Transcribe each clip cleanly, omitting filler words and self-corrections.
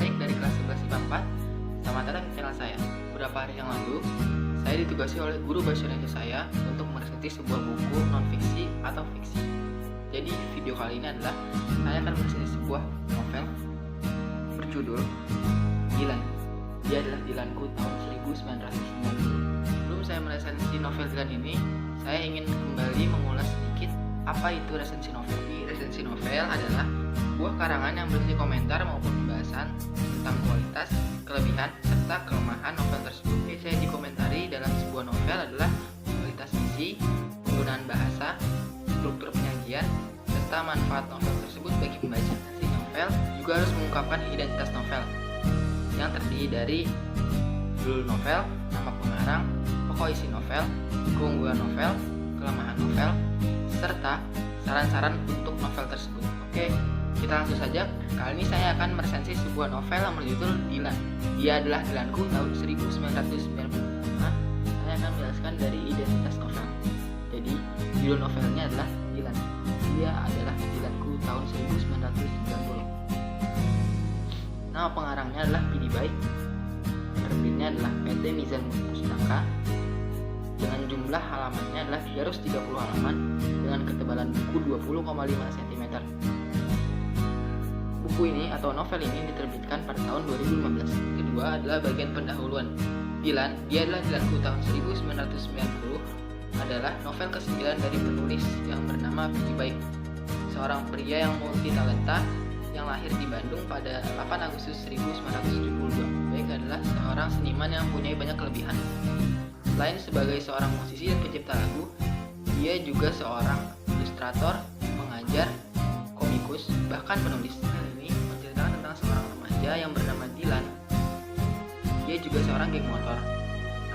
Farik dari kelas 11 IPA 4. Selamat datang di channel saya. Beberapa hari yang lalu, saya ditugasi oleh guru bahasa Indonesia saya untuk meresensi sebuah buku non-fiksi atau fiksi. Jadi, video kali ini adalah saya akan meresensi sebuah novel berjudul Dilan. Dia adalah Dilanku tahun 1990. Sebelum saya meresensi novel Dilan ini, saya ingin kembali mengulas sedikit apa itu resensi novel. Resensi novel adalah sebuah karangan yang berisi komentar maupun pembahasan tentang kualitas, kelebihan, serta kelemahan novel tersebut. Biasanya dikomentari dalam sebuah novel adalah kualitas isi, penggunaan bahasa, struktur penyajian, serta manfaat novel tersebut bagi pembaca. Resensi novel juga harus mengungkapkan identitas novel yang terdiri dari judul novel, nama pengarang, pokok isi novel, keunggulan novel, kelemahan novel, serta saran-saran untuk novel tersebut. Oke, kita langsung saja. Kali ini saya akan meresensi sebuah novel yang berjudul Dilan. Dia adalah Dilanku tahun 1990. Saya akan menjelaskan dari identitas novel. Jadi, judul novelnya adalah Dilan. Dia adalah Dilanku tahun 1990. Nama pengarangnya adalah Pidi Baik. Terbitnya adalah PT Mizan Pustaka. Dengan jumlah halamannya adalah 330 halaman dengan ketebalan buku 20,5 cm. Buku ini atau novel ini diterbitkan pada tahun 2015. Kedua adalah bagian pendahuluan. Dilan, dia adalah Dilanku tahun 1990 adalah novel ke-9 dari penulis yang bernama Pidi Baik, seorang pria yang multi talenta yang lahir di Bandung pada 8 Agustus 1972. Baik adalah seorang seniman yang mempunyai banyak kelebihan. Selain sebagai seorang musisi dan pencipta lagu, dia juga seorang ilustrator, pengajar, komikus, bahkan penulis. Hal ini menceritakan tentang seorang remaja yang bernama Dilan. Dia juga seorang geng motor.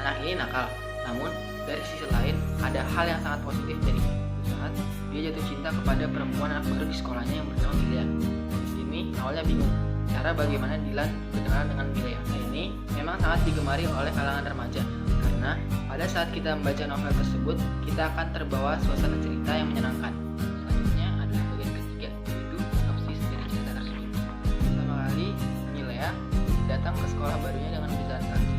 Anak ini nakal, namun dari sisi lain ada hal yang sangat positif dari saat dia jatuh cinta kepada perempuan anak baru di sekolahnya yang bernama Milea. Di sini awalnya bingung cara bagaimana Dilan berkenalan dengan Milea. Nah, ini memang sangat digemari oleh kalangan remaja. Karena pada saat kita membaca novel tersebut, kita akan terbawa suasana cerita yang menyenangkan. Selanjutnya adalah bagian ketiga, yaitu sinopsis dari cerita tersebut. Pertama kali, Milea datang ke sekolah barunya dengan berjalan kaki.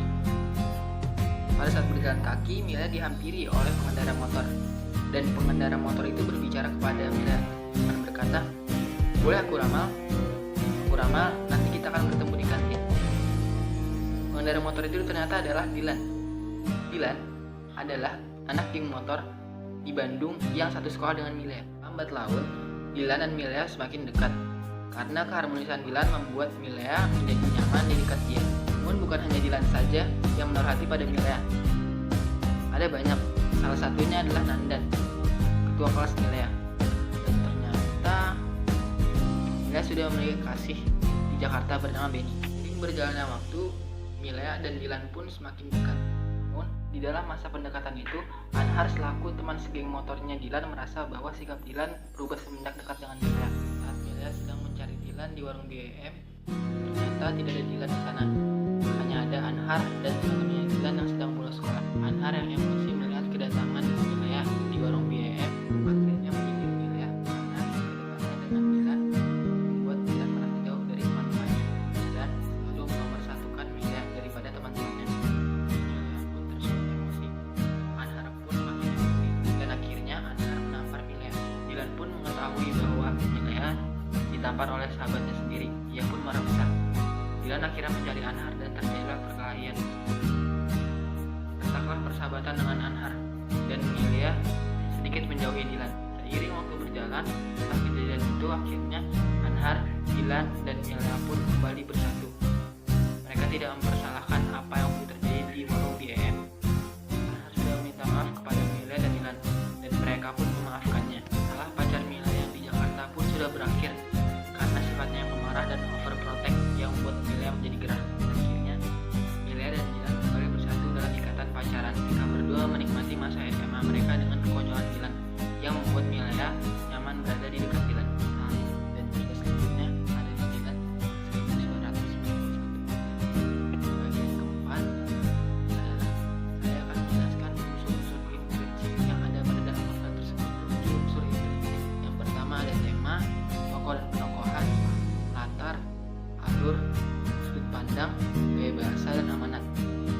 Pada saat berjalan kaki, Milea dihampiri oleh pengendara motor. Dan pengendara motor itu berbicara kepada Milea dan berkata, "Boleh aku ramal? Aku ramal, nanti kita akan bertemu di kantin." Pengendara motor itu ternyata adalah Dilan. Dilan adalah anak geng motor di Bandung yang satu sekolah dengan Milea. Lambat laun, Dilan dan Milea semakin dekat karena keharmonisan Dilan membuat Milea menjadi nyaman di dekat dia. Namun bukan hanya Dilan saja yang menaruh hati pada Milea. Ada banyak, salah satunya adalah Nandan, ketua kelas Milea. Dan ternyata Milea sudah memiliki kasih di Jakarta bernama Benny. Seiring berjalannya waktu, Milea dan Dilan pun semakin dekat. Di dalam masa pendekatan itu, Anhar selaku teman segeng motornya Dilan merasa bahwa sikap Dilan berubah semenjak dekat dengan Milea. Saat Milea sedang mencari Dilan di warung BM, ternyata tidak ada Dilan di sana. Hanya ada Anhar dan teman-temannya Dilan yang sedang pulang sekolah. Anhar yang emosi melihat kedatangan Milea di warung BM, akhirnya menyindir Milea karena kedekatannya dengan Dilan membuat Dilan merasa jauh dari teman-temannya dan selalu menomorsatukan Milea daripada teman-temannya. Bahwa Milea ditampar oleh sahabatnya sendiri, ia pun marah besar. Dilan akhirnya mencari Anhar dan terjadilah perkelahian. Retaklah persahabatan dengan Anhar dan Milea sedikit menjauhi Dilan. Seiring waktu berjalan, setelah kejadian itu akhirnya Anhar, Dilan dan Milea pun kembali bersatu. Mereka tidak mempersalahkan apa yang terjadi di warung BM. Anhar sudah meminta maaf kepada Milea dan Dilan dan mereka pun memaafkannya. Salah pacar Milea pun sudah berakhir karena sifatnya yang pemarah dan overprotect yang membuat Milea menjadi gerah. Akhirnya Milea dan Dilan kembali bersatu dalam ikatan pacaran. Mereka berdua menikmati masa SMA mereka dengan kekonyolan Dilan yang membuat Milea nyaman berada di dekat Dilan. Dan juga selanjutnya ada di Dilan 1990. pandang, gaya bahasa, dan amanat.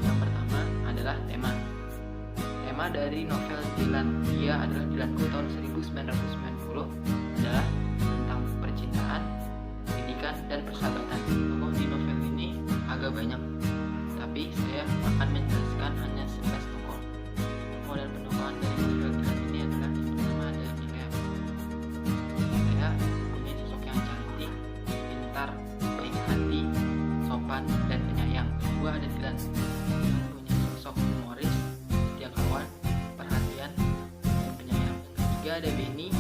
Yang pertama adalah tema. Tema dari novel Dilan, dia adalah Dilanku tahun 1990, adalah tentang percintaan, pendidikan, dan persahabatan. Tokoh di novel ini agak banyak, tapi saya akan menjelaskan hanya 11 tokoh. Tokoh dan pentokohan dari novel Dilan ini adalah yang pertama ada Milea. Milea punya sosok yang cantik, pintar, baik hati, sopan, dan penyayang. Kedua ada Dilan yang punya sosok humoris, setia kawan, perhatian, dan penyayang. Yang ketiga ada Benny,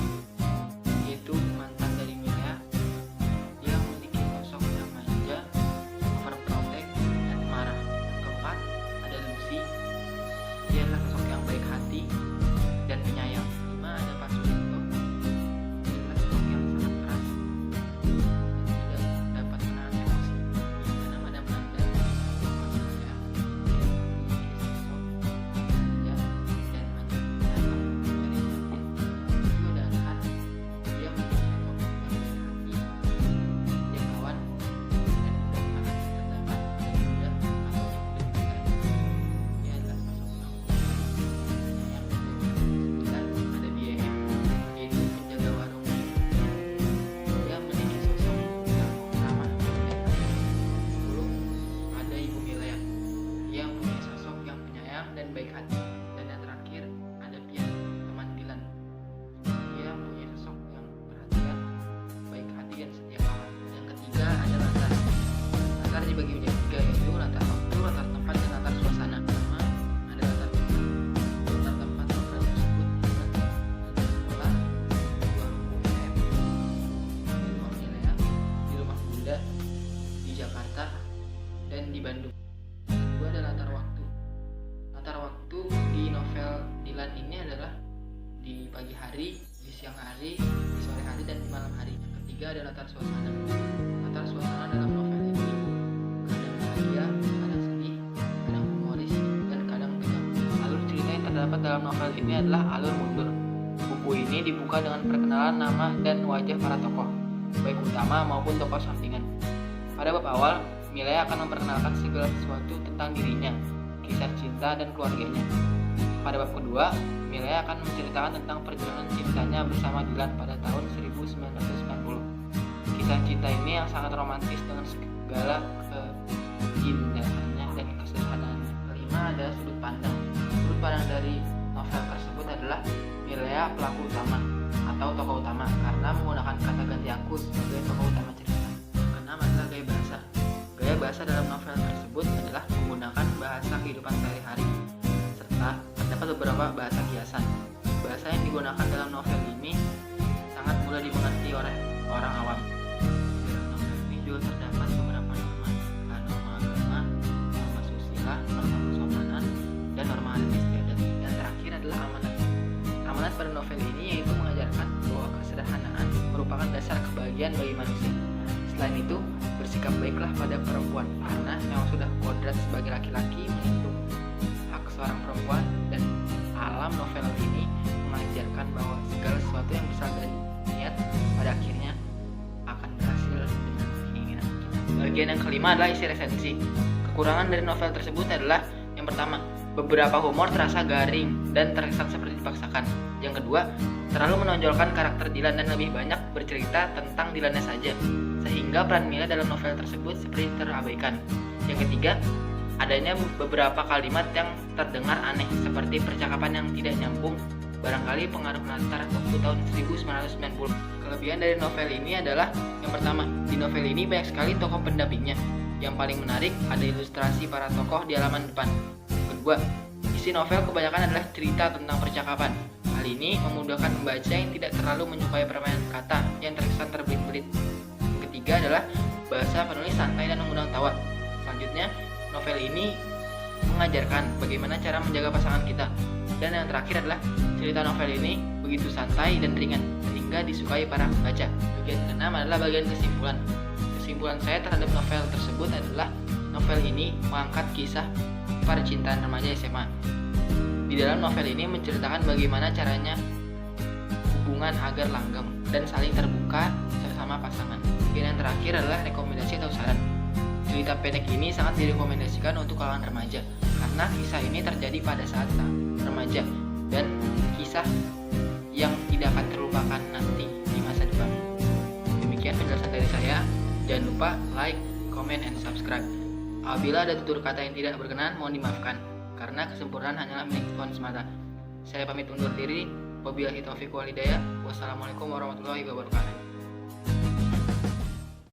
yaitu mantan dari Milea. Dia memiliki sosok yang manja, overprotect, dan marah. Yang keempat ada Lucy, dia adalah sosok yang baik hati dan penyayang. Lima ada Pak Sulinto, dia adalah sosok yang sangat keras dan tidak dapat menahan emosi. Enam ada Melanda, dia memiliki sosok manja dan manja dari Martin. Tujuh ada Arhan, dia memiliki sosok yang baik hati, dia kawan, dan mudah marah. Terdapat ada Yuda atau yang lebih besar, dia adalah sosok yang penyayang dan baik hati. Sembilan ada BM, yaitu penjaga warung. Dia memiliki sosok yang ramah dan baik hati. 10 ada Ibu Milea, dia mempunyai sosok yang penyayang dan baik hati. Dan yang terakhir ada Pian, teman Dilan. Dia mempunyai sosok yang perhatian, baik hati, dan setia kawan. Yang ketiga ada latar. Latar dibagi menjadi tiga, yaitu latar waktu, latar tempat, dan latar suasana. Pertama ada latar tempat. Latar tempat novel tersebut adalah sekolah, dua ruko UM, di rumah Milea, di rumah Bunda, di Jakarta, dan di Bandung. Kedua ada latar waktu. Latar waktu di novel Dilan ini adalah di pagi hari, di siang hari, di sore hari, dan di malam hari. Yang ketiga ada latar suasana. Latar suasana dalam novel ini kadang bahagia, kadang sedih, kadang humoris, dan kadang tegang. Alur cerita yang terdapat dalam novel ini adalah alur mundur. Buku ini dibuka dengan perkenalan nama dan wajah para tokoh, baik utama maupun tokoh sampingan. Pada bab awal, Milea akan memperkenalkan segala sesuatu tentang dirinya, kisah cinta, dan keluarganya. Pada bab kedua, Milea akan menceritakan tentang perjalanan cintanya bersama Dilan pada tahun 1990. Kisah cinta ini yang sangat romantis dengan segala keindahannya dan kesederhanaannya. Kelima ada sudut pandang. Sudut pandang dari novel tersebut adalah Milea pelaku utama atau tokoh utama karena menggunakan kata ganti aku sebagai tokoh utama cerita. Yang keenam adalah gaya bahasa. Gaya bahasa dalam novel tersebut adalah menggunakan bahasa kehidupan sehari-hari serta terdapat beberapa bahasa kiasan. Bahasa yang digunakan dalam novel ini sangat mudah dimengerti oleh orang awam. Dalam novel ini juga terdapat beberapa norma, norma agama, norma susila, norma kesopanan, dan norma adat istiadat. Yang terakhir adalah amanat. Amanat pada novel ini yaitu mengajarkan bahwa kesederhanaan merupakan dasar kebahagiaan bagi manusia. Selain itu, bersikap baiklah pada perempuan karena memang sudah kodrat sebagai laki-laki menyentuh hak seorang perempuan, dan alam novel ini mengajarkan bahwa segala sesuatu yang berasal dari niat pada akhirnya akan berhasil dengan keinginan kita. Bagian yang kelima adalah isi resensi. Kekurangan dari novel tersebut adalah yang pertama, beberapa humor terasa garing dan terkesan seperti dipaksakan. Yang kedua, terlalu menonjolkan karakter Dilan dan lebih banyak bercerita tentang Dilannya saja, sehingga peran Milea dalam novel tersebut seperti terabaikan. Yang ketiga, adanya beberapa kalimat yang terdengar aneh seperti percakapan yang tidak nyambung, barangkali pengaruh latar waktu tahun 1990. Kelebihan dari novel ini adalah yang pertama, di novel ini banyak sekali tokoh pendampingnya. Yang paling menarik ada ilustrasi para tokoh di halaman depan. Kedua, isi novel kebanyakan adalah cerita tentang percakapan. Hal ini memudahkan pembaca yang tidak terlalu menyukai permainan kata yang terkesan terbelit-belit. Yang ketiga adalah bahasa penulis santai dan mengundang tawa. Selanjutnya, novel ini mengajarkan bagaimana cara menjaga pasangan kita. Dan yang terakhir adalah cerita novel ini begitu santai dan ringan sehingga disukai para pembaca. Bagian keenam adalah bagian kesimpulan. Kesimpulan saya terhadap novel tersebut adalah novel ini mengangkat kisah percintaan remaja SMA. Di dalam novel ini menceritakan bagaimana caranya hubungan agar langgeng dan saling terbuka sesama pasangan. Bagian yang terakhir adalah rekomendasi atau saran. Cerita pendek ini sangat direkomendasikan untuk kalangan remaja karena kisah ini terjadi pada saat remaja dan kisah yang tidak akan terlupakan nanti di masa depan. Demikian penjelasan dari saya. Jangan lupa like, comment, and subscribe. Apabila ada tutur kata yang tidak berkenan, mohon dimaafkan karena kesempurnaan hanyalah milik Tuhan semata. Saya pamit undur diri. Wabillahi taufiq wal hidayah. Wassalamualaikum warahmatullahi wabarakatuh.